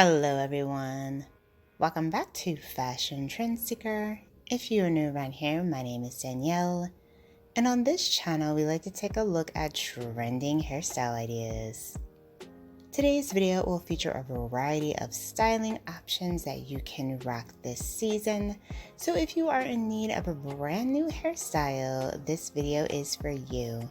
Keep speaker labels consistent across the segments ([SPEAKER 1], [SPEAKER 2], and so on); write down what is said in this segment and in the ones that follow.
[SPEAKER 1] Hello everyone, welcome back to Fashion Trend Seeker. If you are new around here, my name is Danielle, and on this channel we like to take a look at trending hairstyle ideas. Today's video will feature a variety of styling options that you can rock this season, so if you are in need of a brand new hairstyle, this video is for you.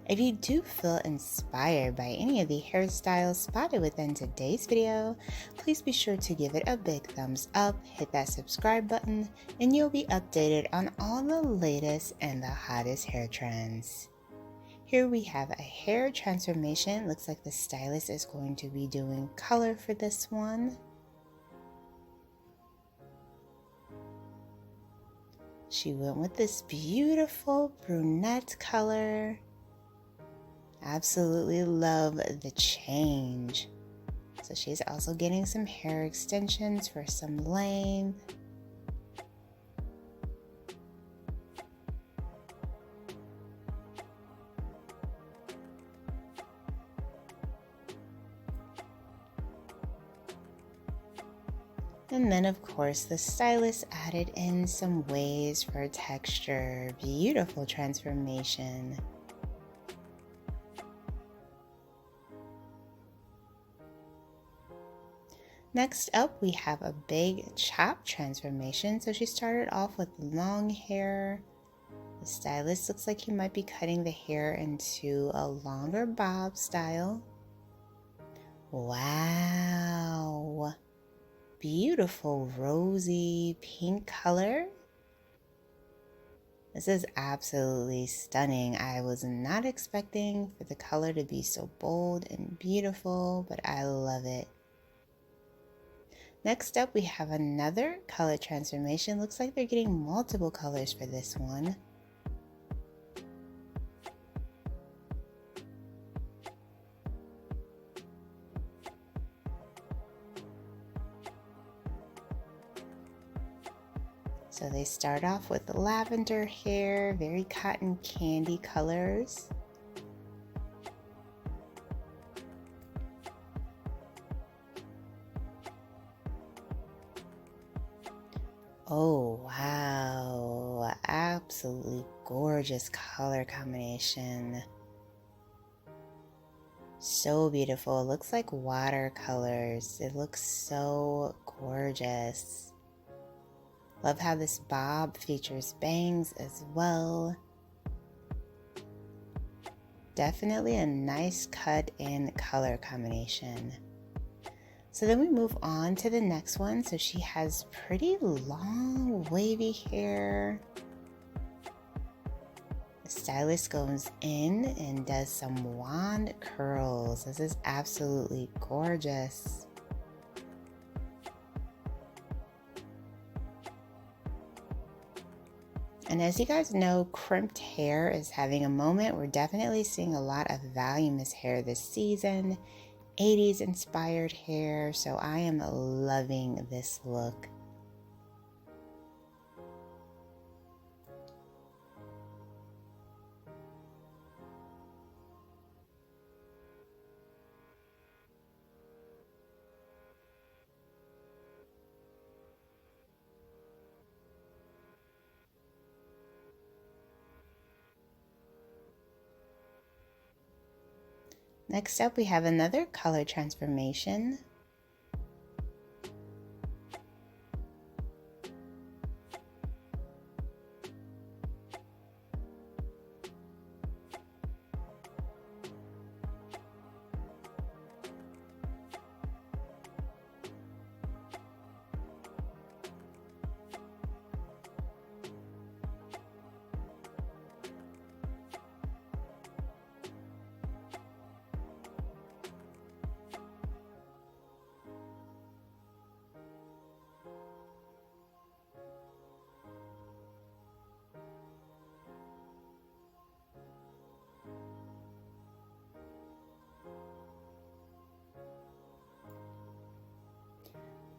[SPEAKER 1] If you do feel inspired by any of the hairstyles spotted within today's video, please be sure to give it a big thumbs up, hit that subscribe button, and you'll be updated on all the latest and the hottest hair trends. Here we have a hair transformation. Looks like the stylist is going to be doing color for this one. She went with this beautiful brunette color. Absolutely love the change. So she's also getting some hair extensions for some length. And then of course the stylist added in some waves for texture. Beautiful transformation. Next up, we have a big chop transformation. So she started off with long hair. The stylist looks like he might be cutting the hair into a longer bob style. Wow! Beautiful rosy pink color. This is absolutely stunning. I was not expecting for the color to be so bold and beautiful, but I love it. Next up, we have another color transformation. Looks like they're getting multiple colors for this one. So they start off with lavender hair, very cotton candy colors. Oh wow, absolutely gorgeous color combination. So beautiful. It looks like watercolors. It looks so gorgeous. Love how this bob features bangs as well. Definitely a nice cut and color combination. So then we move on to the next one. So she has pretty long wavy hair. The stylist goes in and does some wand curls. This is absolutely gorgeous. And as you guys know, crimped hair is having a moment. We're definitely seeing a lot of voluminous hair this season. 80s inspired hair, so I am loving this look. Next up, we have another color transformation.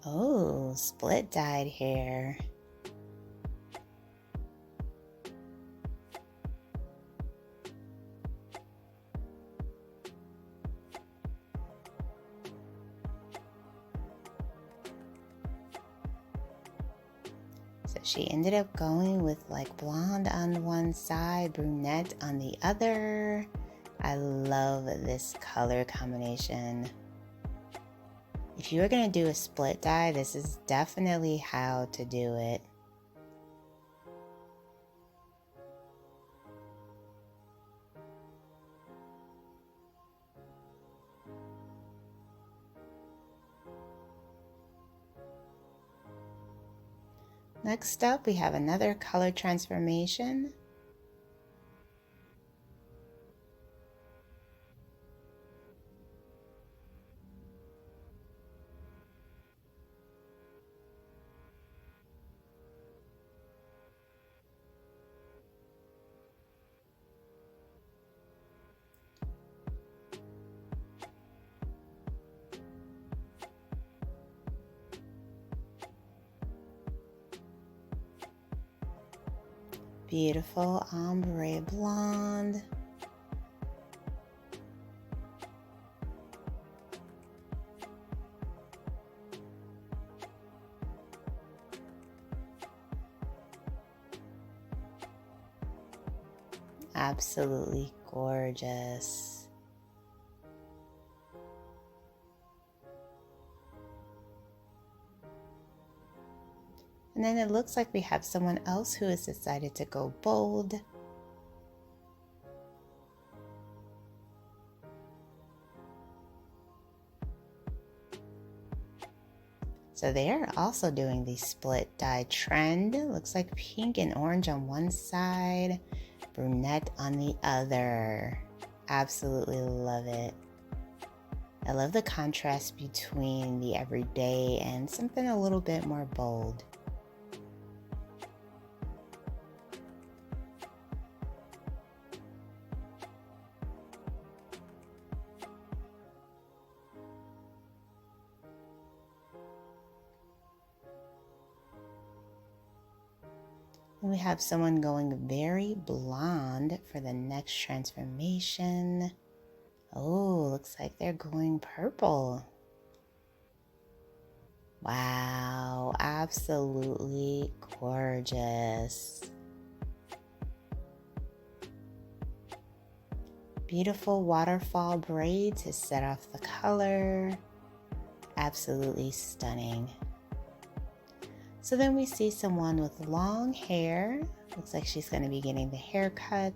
[SPEAKER 1] Oh, split dyed hair. She ended up going with like blonde on one side, brunette on the other. I love this color combination. If you were going to do a split dye, this is definitely how to do it. Next up, we have another color transformation. Beautiful ombre blonde. Absolutely gorgeous. And then it looks like we have someone else who has decided to go bold. So they are also doing the split dye trend. It looks like pink and orange on one side, brunette on the other. Absolutely love it. I love the contrast between the everyday and something a little bit more bold. And we have someone going very blonde for the next transformation. Oh, looks like they're going purple. Wow, absolutely gorgeous. Beautiful waterfall braid to set off the color. Absolutely stunning. So then we see someone with long hair. Looks like she's going to be getting the haircut.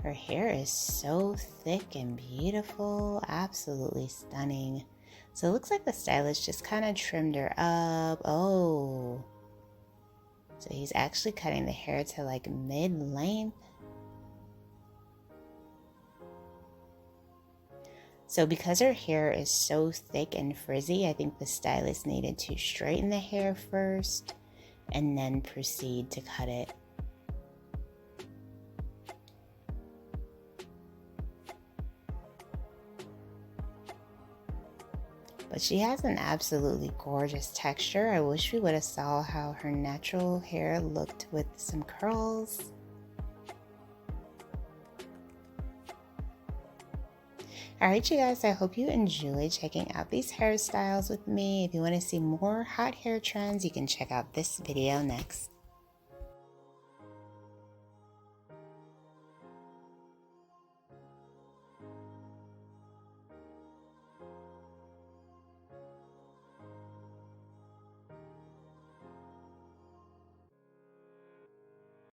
[SPEAKER 1] Her hair is so thick and beautiful. Absolutely stunning. So it looks like the stylist just kind of trimmed her up. Oh. So he's actually cutting the hair to like mid-length. So because her hair is so thick and frizzy, I think the stylist needed to straighten the hair first and then proceed to cut it. But she has an absolutely gorgeous texture. I wish we would have saw how her natural hair looked with some curls. Alright you guys, I hope you enjoyed checking out these hairstyles with me. If you want to see more hot hair trends, you can check out this video next.